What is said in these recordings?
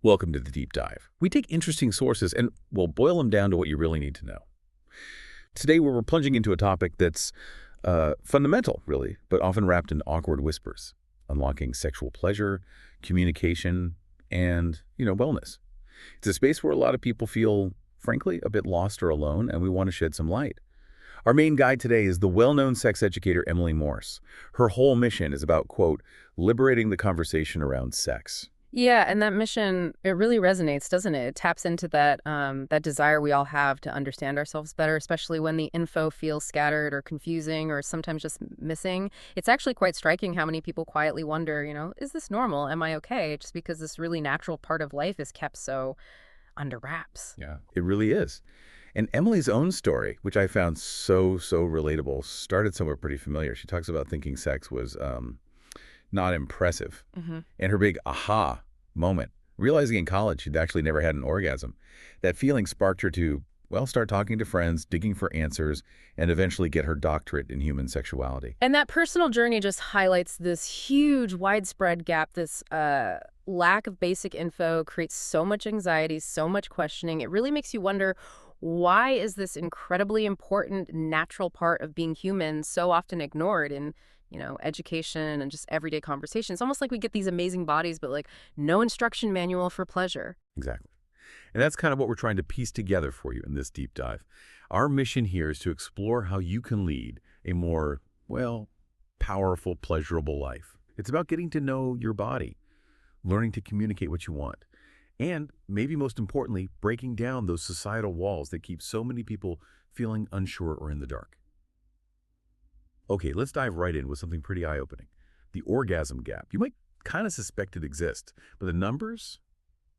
Welcome to the Deep Dive. We take interesting sources and we'll boil them down to what you really need to know. Today we're plunging into a topic that's fundamental, really, but often wrapped in awkward whispers, unlocking sexual pleasure, communication, and, wellness. It's a space where a lot of people feel, frankly, a bit lost or alone, and we want to shed some light. Our main guide today is the well-known sex educator Emily Morse. Her whole mission is about, quote, liberating the conversation around sex. Yeah, and that mission, it really resonates, doesn't it? It taps into that desire we all have to understand ourselves better, especially when the info feels scattered or confusing or sometimes just missing. It's actually quite striking how many people quietly wonder, is this normal? Am I okay? Just because this really natural part of life is kept so under wraps. Yeah, it really is. And Emily's own story, which I found so relatable, started somewhere pretty familiar. She talks about thinking sex was not impressive. And her big aha moment, realizing in college she'd actually never had an orgasm. That feeling sparked her to, start talking to friends, digging for answers, and eventually get her doctorate in human sexuality. And that personal journey just highlights this huge, widespread gap, this lack of basic info creates so much anxiety, so much questioning. It really makes you wonder, why is this incredibly important, natural part of being human so often ignored in education and just everyday conversations? It's almost like we get these amazing bodies, but like no instruction manual for pleasure. Exactly. And that's kind of what we're trying to piece together for you in this deep dive. Our mission here is to explore how you can lead a more, powerful, pleasurable life. It's about getting to know your body, learning to communicate what you want, and maybe most importantly, breaking down those societal walls that keep so many people feeling unsure or in the dark. Okay, let's dive right in with something pretty eye-opening. The orgasm gap. You might kind of suspect it exists, but the numbers,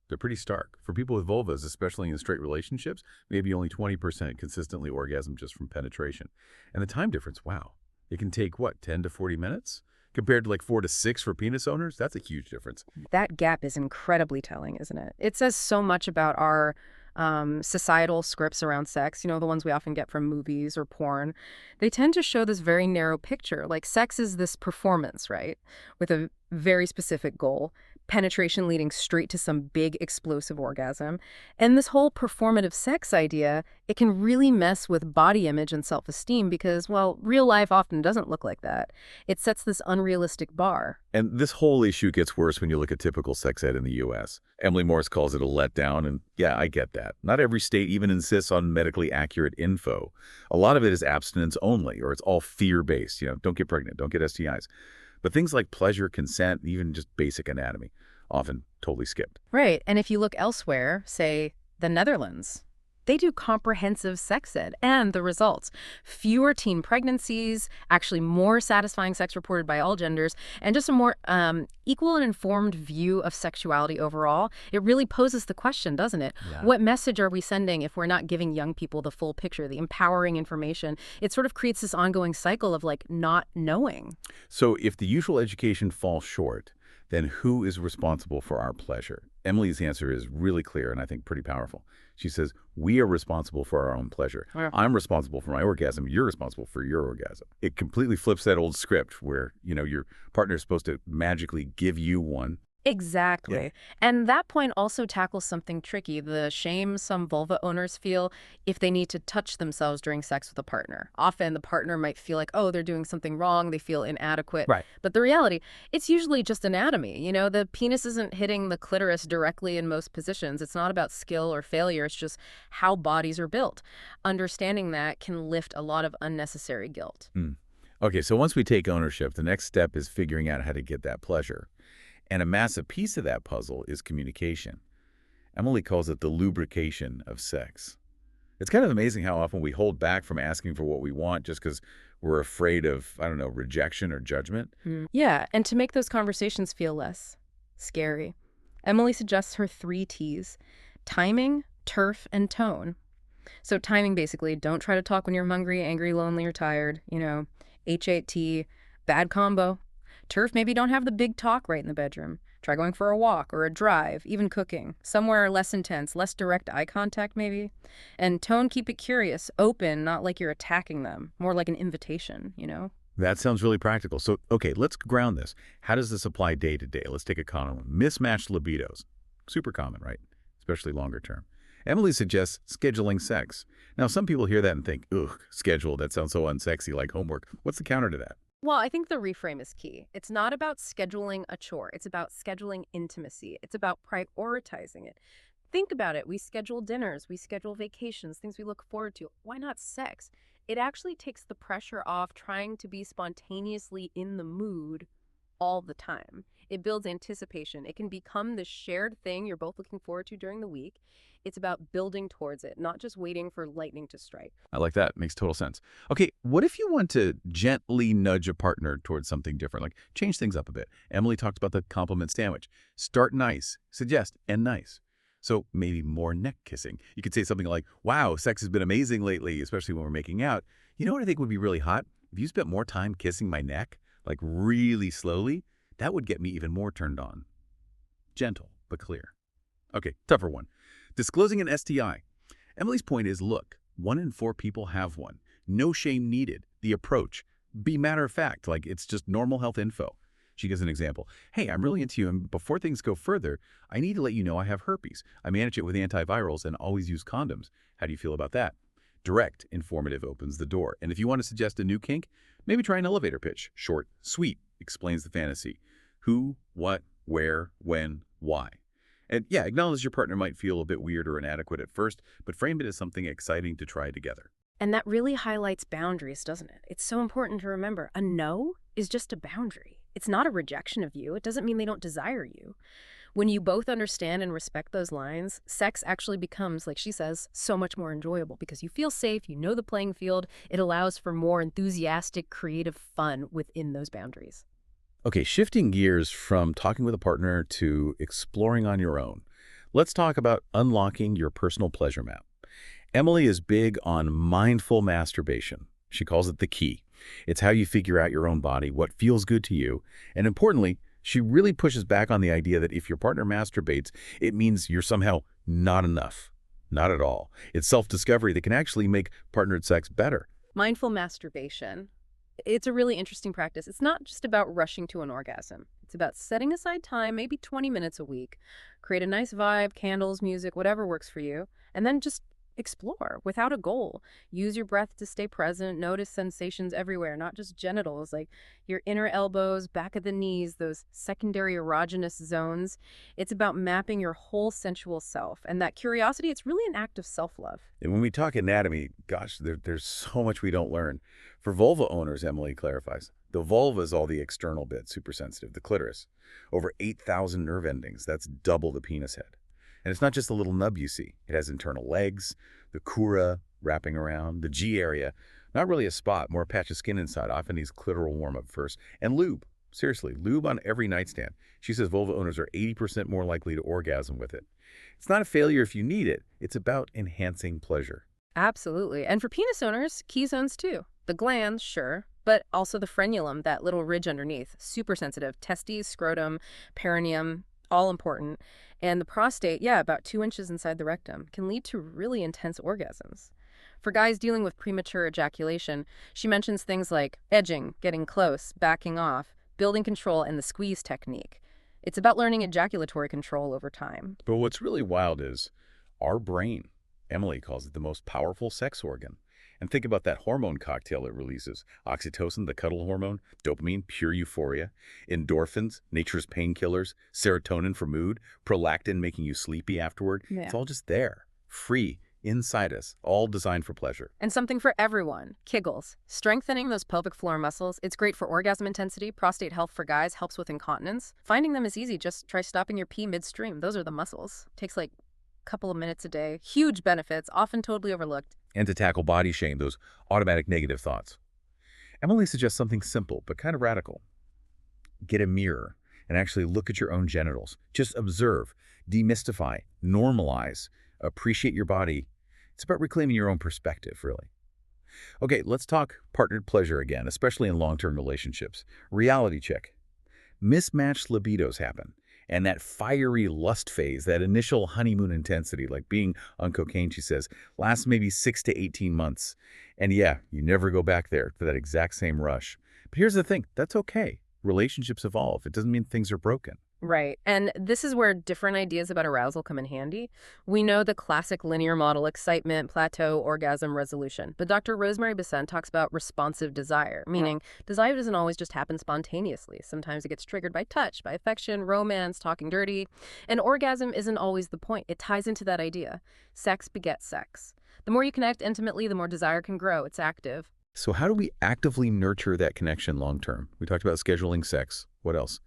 they're pretty stark. For people with vulvas, especially in straight relationships, maybe only 20% consistently orgasm just from penetration. And the time difference, wow. It can take, 10 to 40 minutes? Compared to like 4 to 6 for penis owners? That's a huge difference. That gap is incredibly telling, isn't it? It says so much about our societal scripts around sex, the ones we often get from movies or porn. They tend to show this very narrow picture. Like sex is this performance, right? With a very specific goal. Penetration leading straight to some big explosive orgasm. And this whole performative sex idea, it can really mess with body image and self-esteem because, real life often doesn't look like that. It sets this unrealistic bar. And this whole issue gets worse when you look at typical sex ed in the U.S. Emily Morse calls it a letdown, and yeah, I get that. Not every state even insists on medically accurate info. A lot of it is abstinence only, or it's all fear-based. Don't get pregnant, don't get STIs. But things like pleasure, consent, even just basic anatomy, often totally skipped. Right. And if you look elsewhere, say the Netherlands, they do comprehensive sex ed, and the results: fewer teen pregnancies, actually more satisfying sex reported by all genders, and just a more equal and informed view of sexuality overall. It really poses the question, doesn't it? Yeah. What message are we sending if we're not giving young people the full picture, the empowering information? It sort of creates this ongoing cycle of not knowing. So if the usual education falls short, then who is responsible for our pleasure? Emily's answer is really clear and I think pretty powerful. She says, we are responsible for our own pleasure. Yeah. I'm responsible for my orgasm. You're responsible for your orgasm. It completely flips that old script where, your partner is supposed to magically give you one. Exactly. Yeah. And that point also tackles something tricky, the shame some vulva owners feel if they need to touch themselves during sex with a partner. Often the partner might feel like, they're doing something wrong, they feel inadequate. Right. But the reality, it's usually just anatomy. The penis isn't hitting the clitoris directly in most positions. It's not about skill or failure, it's just how bodies are built. Understanding that can lift a lot of unnecessary guilt. Okay, so once we take ownership, the next step is figuring out how to get that pleasure. And a massive piece of that puzzle is communication. Emily calls it the lubrication of sex. It's kind of amazing how often we hold back from asking for what we want just because we're afraid of, rejection or judgment. Yeah, and to make those conversations feel less scary, Emily suggests her 3 T's: timing, turf, and tone. So timing, basically, don't try to talk when you're hungry, angry, lonely, or tired. H8T, bad combo. Turf, maybe don't have the big talk right in the bedroom. Try going for a walk or a drive, even cooking. Somewhere less intense, less direct eye contact maybe. And tone, keep it curious, open, not like you're attacking them. More like an invitation, That sounds really practical. So, okay, let's ground this. How does this apply day to day? Let's take a common one. Mismatched libidos. Super common, right? Especially longer term. Emily suggests scheduling sex. Now, some people hear that and think, ugh, schedule, that sounds so unsexy, like homework. What's the counter to that? Well, I think the reframe is key. It's not about scheduling a chore. It's about scheduling intimacy. It's about prioritizing it. Think about it. We schedule dinners, we schedule vacations, things we look forward to. Why not sex? It actually takes the pressure off trying to be spontaneously in the mood all the time. It builds anticipation. It can become the shared thing you're both looking forward to during the week. It's about building towards it, not just waiting for lightning to strike. I like that. Makes total sense. Okay, what if you want to gently nudge a partner towards something different, like change things up a bit? Emily talked about the compliment sandwich. Start nice, suggest, end nice. So maybe more neck kissing. You could say something like, wow, sex has been amazing lately, especially when we're making out. You know what I think would be really hot? If you spent more time kissing my neck, like really slowly, that would get me even more turned on. Gentle, but clear. Okay, tougher one. Disclosing an STI. Emily's point is, look, 1 in 4 people have one. No shame needed. The approach. Be matter of fact, like it's just normal health info. She gives an example. Hey, I'm really into you, and before things go further, I need to let you know I have herpes. I manage it with antivirals and always use condoms. How do you feel about that? Direct, informative opens the door. And if you want to suggest a new kink, maybe try an elevator pitch. Short, sweet, explains the fantasy. Who, what, where, when, why. And yeah, acknowledge your partner might feel a bit weird or inadequate at first, but frame it as something exciting to try together. And that really highlights boundaries, doesn't it? It's so important to remember. A no is just a boundary. It's not a rejection of you. It doesn't mean they don't desire you. When you both understand and respect those lines, sex actually becomes, like she says, so much more enjoyable because you feel safe, you know the playing field. It allows for more enthusiastic, creative fun within those boundaries. Okay, shifting gears from talking with a partner to exploring on your own. Let's talk about unlocking your personal pleasure map. Emily is big on mindful masturbation. She calls it the key. It's how you figure out your own body, what feels good to you, and importantly, she really pushes back on the idea that if your partner masturbates, it means you're somehow not enough. Not at all. It's self-discovery that can actually make partnered sex better. Mindful masturbation. It's a really interesting practice. It's not just about rushing to an orgasm. It's about setting aside time, maybe 20 minutes a week, create a nice vibe, candles, music, whatever works for you, and then just explore without a goal. Use your breath to stay present. Notice sensations everywhere, not just genitals, like your inner elbows, back of the knees, those secondary erogenous zones. It's about mapping your whole sensual self. And that curiosity, it's really an act of self-love. And when we talk anatomy, gosh, there's so much we don't learn. For vulva owners, Emily clarifies, the vulva is all the external bit, super sensitive, the clitoris. Over 8,000 nerve endings, that's double the penis head. And it's not just a little nub you see. It has internal legs, the cura wrapping around, the G area. Not really a spot, more a patch of skin inside, often needs clitoral warm-up first. And lube. Seriously, lube on every nightstand. She says vulva owners are 80% more likely to orgasm with it. It's not a failure if you need it. It's about enhancing pleasure. Absolutely. And for penis owners, key zones too. The glands, sure, but also the frenulum, that little ridge underneath. Super sensitive. Testes, scrotum, perineum, all important. And the prostate, yeah, about 2 inches inside the rectum, can lead to really intense orgasms. For guys dealing with premature ejaculation, she mentions things like edging, getting close, backing off, building control, and the squeeze technique. It's about learning ejaculatory control over time. But what's really wild is our brain. Emily calls it the most powerful sex organ. And think about that hormone cocktail it releases. Oxytocin, the cuddle hormone, dopamine, pure euphoria, endorphins, nature's painkillers, serotonin for mood, prolactin making you sleepy afterward. Yeah. It's all just there, free, inside us, all designed for pleasure. And something for everyone. Kegels. Strengthening those pelvic floor muscles. It's great for orgasm intensity. Prostate health for guys helps with incontinence. Finding them is easy. Just try stopping your pee midstream. Those are the muscles. Takes like a couple of minutes a day. Huge benefits, often totally overlooked. And to tackle body shame, those automatic negative thoughts. Emily suggests something simple, but kind of radical. Get a mirror and actually look at your own genitals. Just observe, demystify, normalize, appreciate your body. It's about reclaiming your own perspective, really. Okay, let's talk partnered pleasure again, especially in long-term relationships. Reality check. Mismatched libidos happen. And that fiery lust phase, that initial honeymoon intensity, like being on cocaine, she says, lasts maybe 6 to 18 months. And yeah, you never go back there to that exact same rush. But here's the thing, that's okay. Relationships evolve. It doesn't mean things are broken. Right. And this is where different ideas about arousal come in handy. We know the classic linear model: excitement, plateau, orgasm, resolution. But Dr. Rosemary Besant talks about responsive desire, meaning desire doesn't always just happen spontaneously. Sometimes it gets triggered by touch, by affection, romance, talking dirty. And orgasm isn't always the point. It ties into that idea. Sex begets sex. The more you connect intimately, the more desire can grow. It's active. So how do we actively nurture that connection long term? We talked about scheduling sex. What else?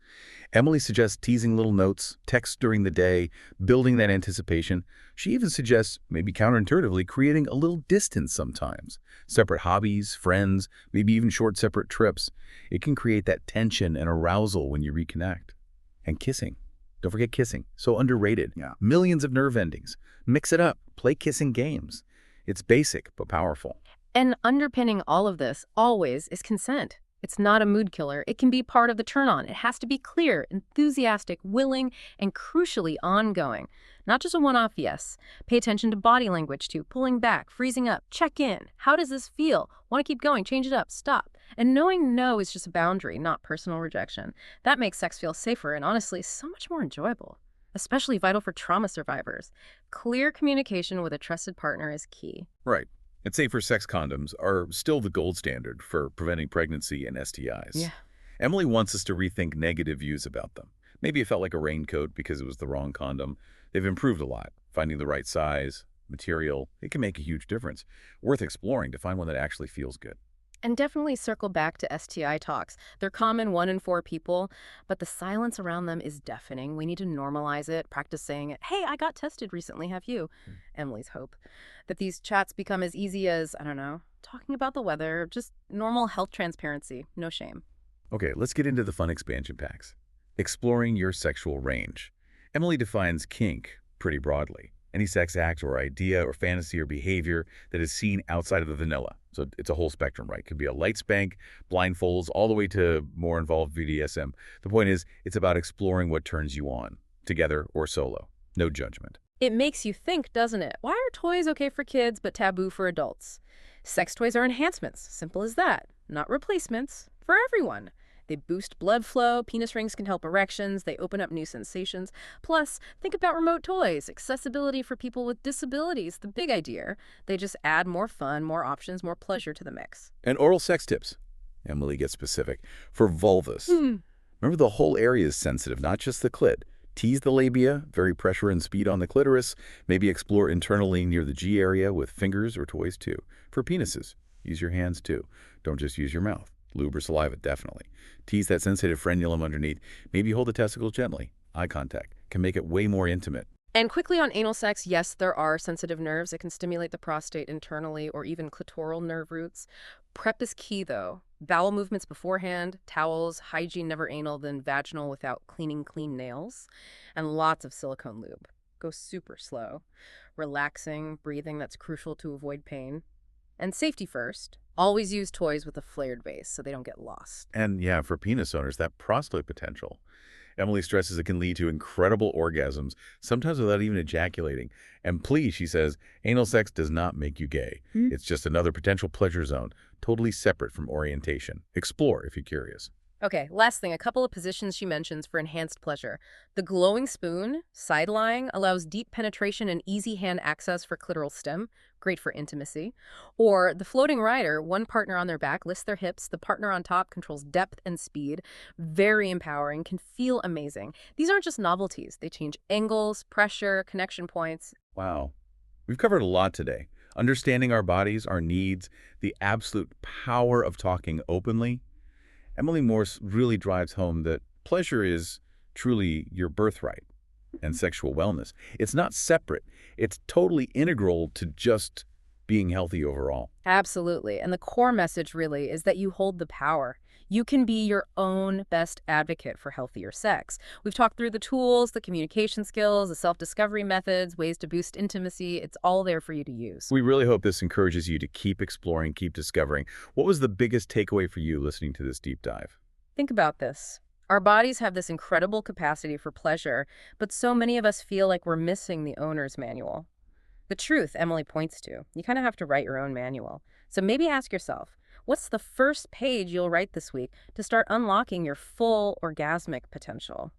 Emily suggests teasing little notes, texts during the day, building that anticipation. She even suggests, maybe counterintuitively, creating a little distance sometimes. Separate hobbies, friends, maybe even short separate trips. It can create that tension and arousal when you reconnect. And kissing. Don't forget kissing. So underrated. Yeah. Millions of nerve endings. Mix it up. Play kissing games. It's basic but powerful. And underpinning all of this, always, is consent. It's not a mood killer. It can be part of the turn-on. It has to be clear, enthusiastic, willing, and crucially ongoing. Not just a one-off yes. Pay attention to body language too, pulling back, freezing up, check in. How does this feel? Want to keep going, change it up, stop. And knowing no is just a boundary, not personal rejection. That makes sex feel safer and honestly so much more enjoyable. Especially vital for trauma survivors. Clear communication with a trusted partner is key. Right. And safer sex condoms are still the gold standard for preventing pregnancy and STIs. Yeah. Emily wants us to rethink negative views about them. Maybe it felt like a raincoat because it was the wrong condom. They've improved a lot. Finding the right size, material, it can make a huge difference. Worth exploring to find one that actually feels good. And definitely circle back to STI talks. They're common, 1 in 4 people, but the silence around them is deafening. We need to normalize it, practice saying it. Hey, I got tested recently, have you? Emily's hope. That these chats become as easy as, I don't know, talking about the weather, just normal health transparency, no shame. Okay, let's get into the fun expansion packs. Exploring your sexual range. Emily defines kink pretty broadly. Any sex act or idea or fantasy or behavior that is seen outside of the vanilla. So it's a whole spectrum, right? It could be a light spank, blindfolds, all the way to more involved BDSM. The point is, it's about exploring what turns you on, together or solo. No judgment. It makes you think, doesn't it? Why are toys okay for kids but taboo for adults? Sex toys are enhancements, simple as that, not replacements, for everyone. They boost blood flow, penis rings can help erections, they open up new sensations. Plus, think about remote toys, accessibility for people with disabilities, the big idea. They just add more fun, more options, more pleasure to the mix. And oral sex tips. Emily gets specific. For vulvas. Remember, the whole area is sensitive, not just the clit. Tease the labia, vary pressure and speed on the clitoris. Maybe explore internally near the G area with fingers or toys too. For penises, use your hands too. Don't just use your mouth. Lube or saliva, definitely. Tease that sensitive frenulum underneath. Maybe hold the testicle gently. Eye contact can make it way more intimate. And quickly on anal sex, yes, there are sensitive nerves. It can stimulate the prostate internally or even clitoral nerve roots. Prep is key, though. Bowel movements beforehand, towels, hygiene, never anal, then vaginal without cleaning clean nails, and lots of silicone lube. Go super slow. Relaxing, breathing, that's crucial to avoid pain. And safety first. Always use toys with a flared base so they don't get lost. And yeah, for penis owners, that prostate potential. Emily stresses it can lead to incredible orgasms, sometimes without even ejaculating. And please, she says, anal sex does not make you gay. It's just another potential pleasure zone, totally separate from orientation. Explore if you're curious. Okay, last thing, a couple of positions she mentions for enhanced pleasure. The glowing spoon, side lying, allows deep penetration and easy hand access for clitoral stim, great for intimacy. Or the floating rider, one partner on their back lifts their hips, the partner on top controls depth and speed, very empowering, can feel amazing. These aren't just novelties, they change angles, pressure, connection points. Wow. We've covered a lot today. Understanding our bodies, our needs, the absolute power of talking openly. Emily Morse really drives home that pleasure is truly your birthright and sexual wellness. It's not separate. It's totally integral to just being healthy overall. Absolutely. And the core message really is that you hold the power. You can be your own best advocate for healthier sex. We've talked through the tools, the communication skills, the self-discovery methods, ways to boost intimacy. It's all there for you to use. We really hope this encourages you to keep exploring, keep discovering. What was the biggest takeaway for you listening to this deep dive? Think about this. Our bodies have this incredible capacity for pleasure, but so many of us feel like we're missing the owner's manual. The truth Emily points to, you kind of have to write your own manual. So maybe ask yourself, what's the first page you'll write this week to start unlocking your full orgasmic potential?